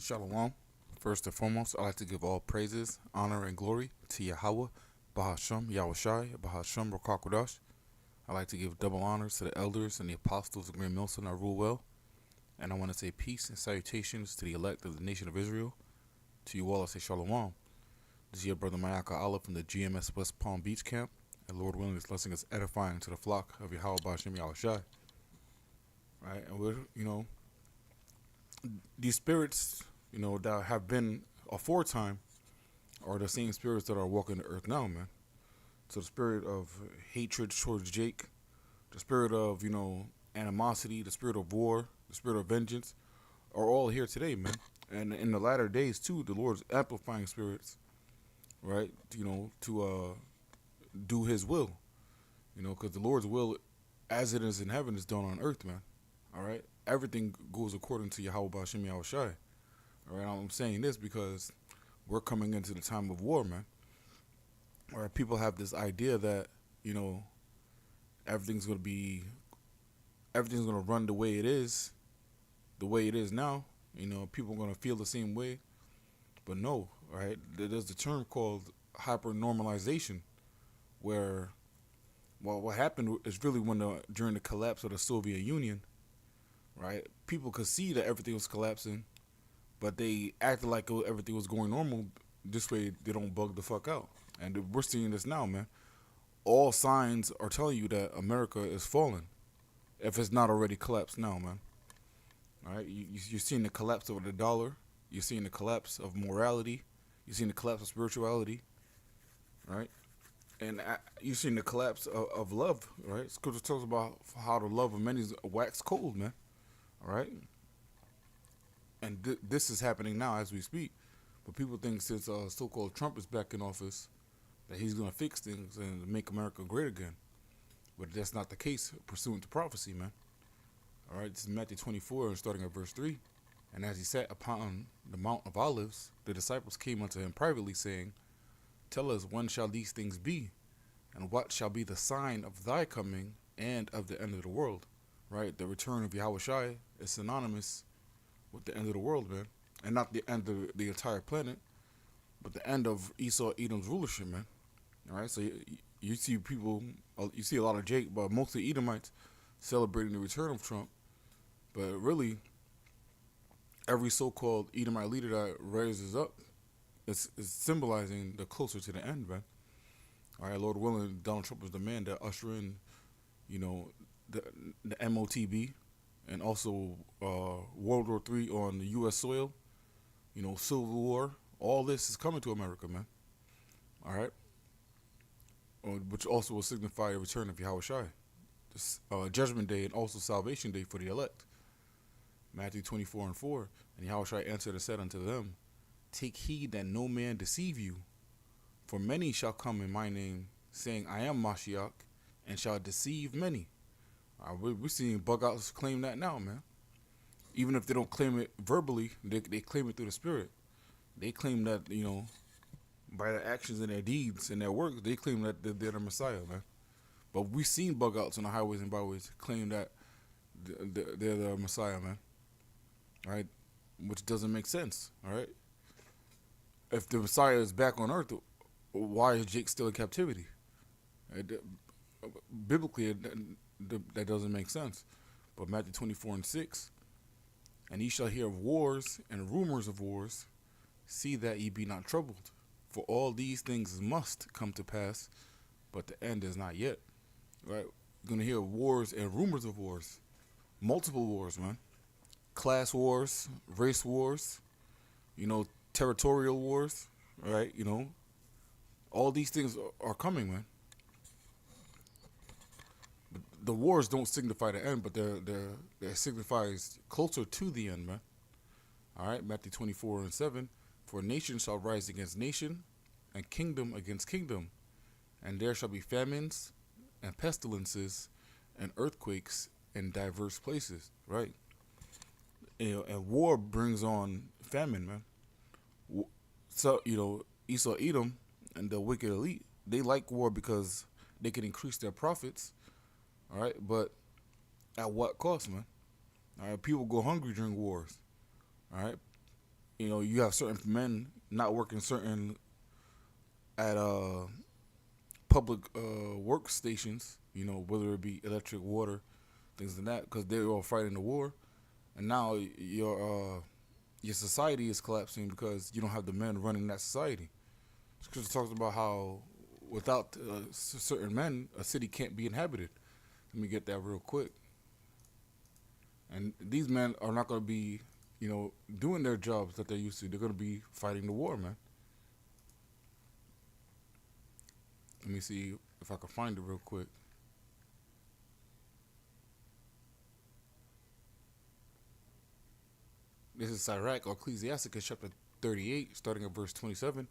Shalom. First and foremost, I'd like to give all praises, honor, and glory to Yahweh, Bahasham, Yahushai, Bahasham, Rakakwadash. I'd like to give double honors to the elders and the apostles of Green Milson I rule well. And I want to say peace and salutations to the elect of the nation of Israel. To you all, I say Shalom. This is your brother Mayaka Allah from the GMS West Palm Beach camp. And Lord willing, this blessing is edifying to the flock of Yahweh, Bahasham, Yahushai. Right? And we're, these spirits, that have been aforetime are the same spirits that are walking the earth now, man. So the spirit of hatred towards Jake, the spirit of, animosity, the spirit of war, the spirit of vengeance are all here today, man. And in the latter days, too, the Lord's amplifying spirits, right, to do his will, because the Lord's will, as it is in heaven, is done on earth, man. All right? Everything goes according to Yahweh Ba'Shem Yahushai. All right? I'm saying this because we're coming into the time of war, man. All right? People have this idea that, everything's going to run the way it is now. People are going to feel the same way. But no, right? There's a term called hyper-normalization where, what happened is really during the collapse of the Soviet Union, right? People could see that everything was collapsing, but they acted like everything was going normal. This way, they don't bug the fuck out. And we're seeing this now, man. All signs are telling you that America is falling, if it's not already collapsed now, man. All right, you're seeing the collapse of the dollar. You're seeing the collapse of morality. You're seeing the collapse of spirituality, right? And you're seeing the collapse of love, right? Scripture tells about how the love of many is wax cold, man. All right, and this is happening now as we speak. But people think since so-called Trump is back in office that he's going to fix things and make America great again. But that's not the case, pursuant to prophecy, man. All right, this is Matthew 24, and starting at verse 3. And as he sat upon the Mount of Olives, the disciples came unto him privately, saying, Tell us, when shall these things be? And what shall be the sign of thy coming and of the end of the world? Right? The return of Yahushua is synonymous with the end of the world, man. And not the end of the entire planet, but the end of Esau Edom's rulership, man. All right? So you see people, you see a lot of Jake, but mostly Edomites celebrating the return of Trump. But really, every so-called Edomite leader that raises up is symbolizing the closer to the end, man. All right, Lord willing, Donald Trump is the man that usher in, the MOTB and also World War III on the U.S. soil, Civil War. All this is coming to America, man. All right, which also will signify a return of Yahushua, Judgment Day, and also Salvation Day for the elect. Matthew 24 and 4. And Yahushua answered and said unto them, Take heed that no man deceive you, for many shall come in my name, saying, I am Mashiach, and shall deceive many. We're seeing bug outs claim that now, man. Even if they don't claim it verbally, they claim it through the Spirit. They claim that, by their actions and their deeds and their works, they claim that they're the Messiah, man. But we've seen bug outs on the highways and byways claim that they're the Messiah, man. All right? Which doesn't make sense, all right? If the Messiah is back on earth, why is Jake still in captivity? Biblically, that doesn't make sense. But Matthew 24 and 6, And ye shall hear of wars and rumors of wars. See that ye be not troubled. For all these things must come to pass, but the end is not yet. Right? You're going to hear wars and rumors of wars. Multiple wars, man. Class wars, race wars, territorial wars, right? All these things are coming, man. But the wars don't signify the end, but they signifies closer to the end, man. All right, Matthew 24 and 7. For nation shall rise against nation, and kingdom against kingdom, and there shall be famines and pestilences and earthquakes in diverse places, right? And war brings on famine, man. So, Esau Edom and the wicked elite, they like war because they can increase their profits, all right? But at what cost, man? All right, people go hungry during wars, all right? you have certain men not working certain at public workstations. Whether it be electric, water, things like that, because they're all fighting the war, and now your society is collapsing because you don't have the men running that society. Because it talks about how without certain men, a city can't be inhabited. Let me get that real quick. And these men are not going to be, doing their jobs that they're used to. They're going to be fighting the war, man. Let me see if I can find it real quick. This is Sirach, or Ecclesiasticus chapter 38, starting at verse 27.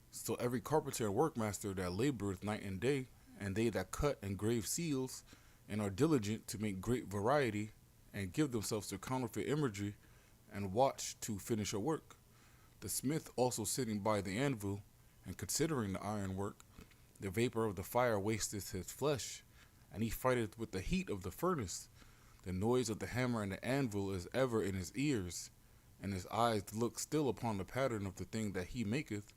So every carpenter and workmaster that laboreth night and day, and they that cut and grave seals, and are diligent to make great variety, and give themselves to counterfeit imagery, and watch to finish a work. The smith also sitting by the anvil, and considering the iron work, the vapor of the fire wasteth his flesh, and he fighteth with the heat of the furnace. The noise of the hammer and the anvil is ever in his ears, and his eyes look still upon the pattern of the thing that he maketh.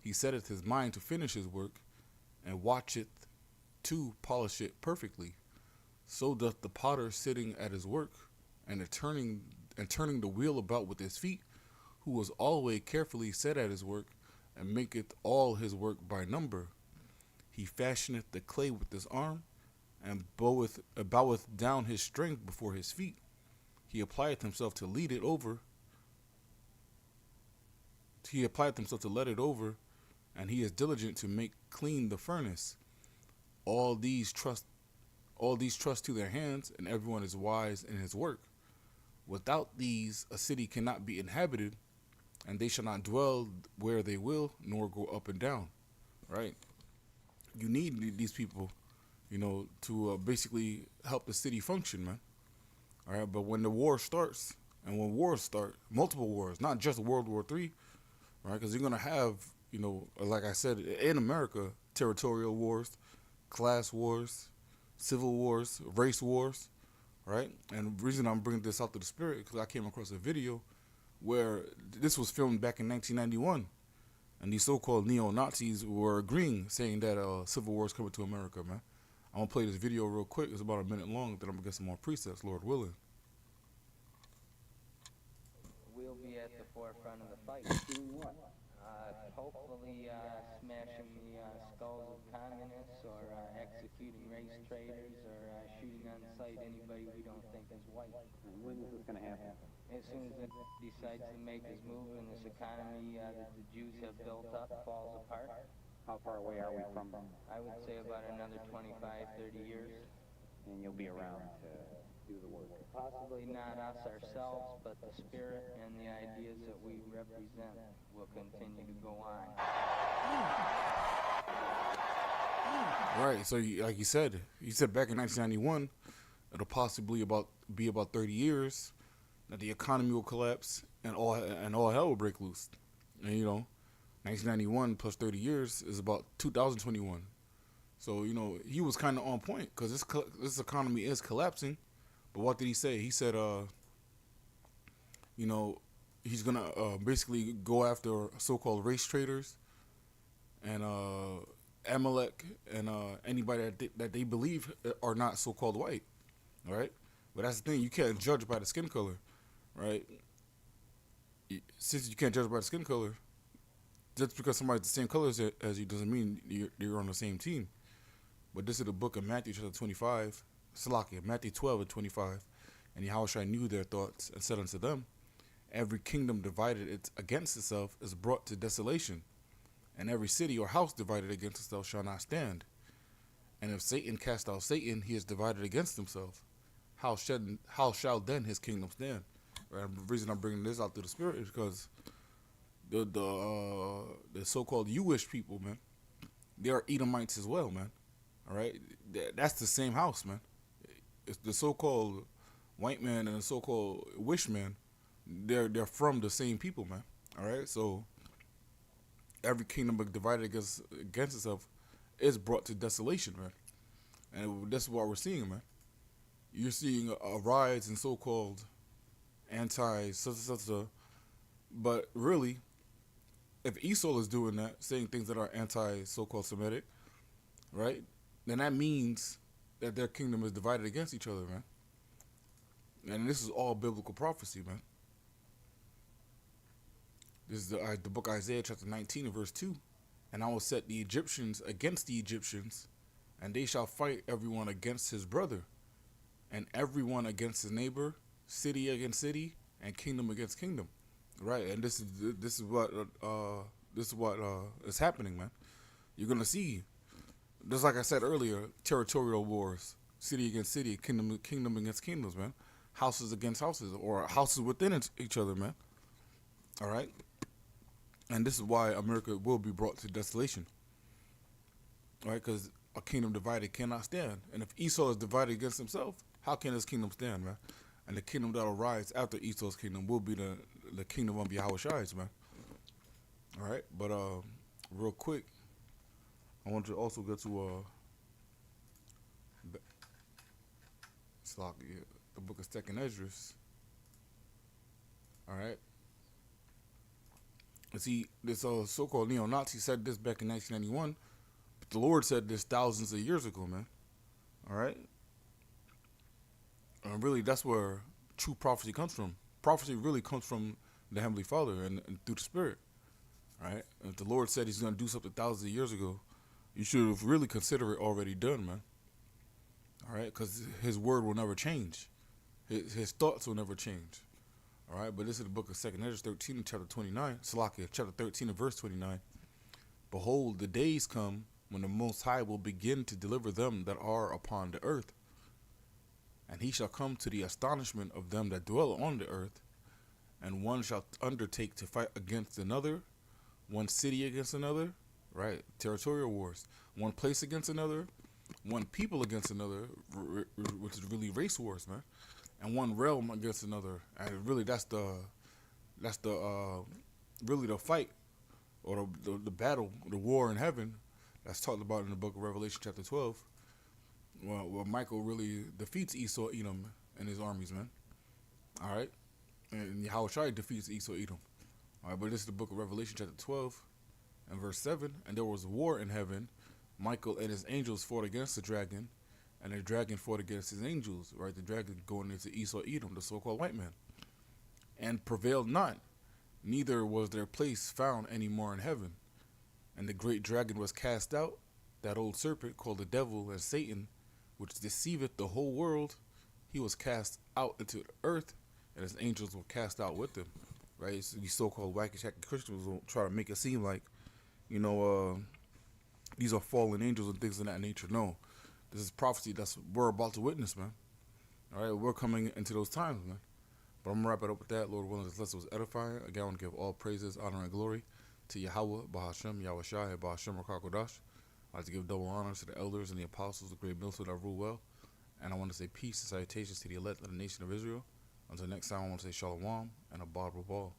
He setteth his mind to finish his work, and watcheth to polish it perfectly. So doth the potter sitting at his work, and turning the wheel about with his feet, who was always carefully set at his work, and maketh all his work by number. He fashioneth the clay with his arm, and boweth down his strength before his feet. He applieth himself to lead it over. He applieth himself to let it over, and he is diligent to make clean the furnace. All these trust to their hands, and everyone is wise in his work. Without these, a city cannot be inhabited, and they shall not dwell where they will, nor go up and down. Right? You need these people, to basically help the city function, man. All right, but when the war starts, and when wars start, multiple wars, not just World War III, right? Because you're gonna have, like I said, in America, territorial wars, class wars, civil wars, race wars, right? And the reason I'm bringing this out to the spirit because I came across a video where this was filmed back in 1991, and these so-called neo-Nazis were agreeing, saying that civil war is coming to America, man. I'm gonna play this video real quick. It's about a minute long. Then I'm gonna get some more presets, Lord willing. We'll be at the forefront of the fight. Doing what? Hopefully smashing the skulls of communists, or executing race traitors, or shooting on sight anybody we don't think is white. And when is this going to happen? As soon as it decides to make his move and this economy that the Jews have built up falls apart, How far away are we from them? I would say about another 25, 30 years. And you'll be around to do the work. Possibly not us ourselves, but the spirit and the ideas that we represent will continue to go on. Right. So, like you said back in 1991, it'll possibly be about 30 years that the economy will collapse and all hell will break loose. And 1991 plus 30 years is about 2021. So he was kind of on point because this economy is collapsing. But what did he say? He said, he's gonna basically go after so-called race traders and Amalek and anybody that they believe are not so-called white. All right, but that's the thing. You can't judge by the skin color, right? Since you can't judge by the skin color, just because somebody's the same color as you doesn't mean you're on the same team. But this is the book of Matthew chapter 25, Matthew 12 and 25. And Yahushua knew their thoughts and said unto them, every kingdom divided against itself is brought to desolation, and every city or house divided against itself shall not stand. And if Satan cast out Satan, he is divided against himself. How shall then his kingdom stand? Right? The reason I'm bringing this out to the spirit is because the so-called Jewish people, man, they are Edomites as well, man. All right, that's the same house, man. It's the so-called white man and the so-called wish man. They're from the same people, man. All right, so every kingdom divided against itself is brought to desolation, man. And that's what we're seeing, man. You're seeing a rise in so-called anti But really, if Esau is doing that, saying things that are anti so-called Semitic, right? Then that means that their kingdom is divided against each other, man. And this is all biblical prophecy, man. This is the book Isaiah chapter 19 and verse 2. And I will set the Egyptians against the Egyptians, and they shall fight everyone against his brother, and everyone against his neighbor, city against city, and kingdom against kingdom. Right, and this is what is happening, man. You're gonna see, just like I said earlier, territorial wars, city against city, kingdom against kingdoms, man. Houses against houses, or houses within each other, man. All right, and this is why America will be brought to desolation. All right, because a kingdom divided cannot stand, and if Esau is divided against himself, how can his kingdom stand, man? And the kingdom that will rise after Esau's kingdom will be the kingdom of Yahweh Shai's, man. All right, but real quick, I want to also get to the book of Second Esdras. All right. See, this so-called neo-Nazi said this back in 1991, but the Lord said this thousands of years ago, man. All right. And really, that's where true prophecy comes from. Prophecy really comes from the Heavenly Father and through the Spirit. Right? And if the Lord said He's going to do something thousands of years ago, you should have really considered it already done, man. All right? Because His word will never change. His thoughts will never change. All right? But this is the book of 2 Esdras 13, chapter 29. Salakia, chapter 13 and verse 29. Behold, the days come when the Most High will begin to deliver them that are upon the earth. And He shall come to the astonishment of them that dwell on the earth. And one shall undertake to fight against another, one city against another, right? Territorial wars. One place against another, one people against another, which is really race wars, man. And one realm against another. And really, that's really the fight, or the battle, the war in heaven, that's talked about in the book of Revelation chapter 12. Well, Michael really defeats Esau Edom and his armies, man. All right. And Yahweh Shai defeats Esau Edom. All right, but this is the book of Revelation chapter 12 and verse 7. And there was a war in heaven. Michael and his angels fought against the dragon, and the dragon fought against his angels, right? The dragon going into Esau Edom, the so-called white man, and prevailed not. Neither was their place found any more in heaven. And the great dragon was cast out, that old serpent called the devil and Satan, which deceiveth the whole world. He was cast out into the earth, and his angels were cast out with him. Right? So these so-called wacky-shacky Christians will try to make it seem like, these are fallen angels and things of that nature. No. This is prophecy we're about to witness, man. All right? We're coming into those times, man. But I'm going to wrap it up with that. Lord willing, this lesson was edifying. Again, I want to give all praises, honor, and glory to Yahweh, Bahashem, Yahweh Shai, Bahashem, Rakakodash. I'd like to give double honors to the elders and the apostles, the great military that rule well. And I want to say peace and salutations to the elect of the nation of Israel. Until next time, I want to say shalom and abad rabal.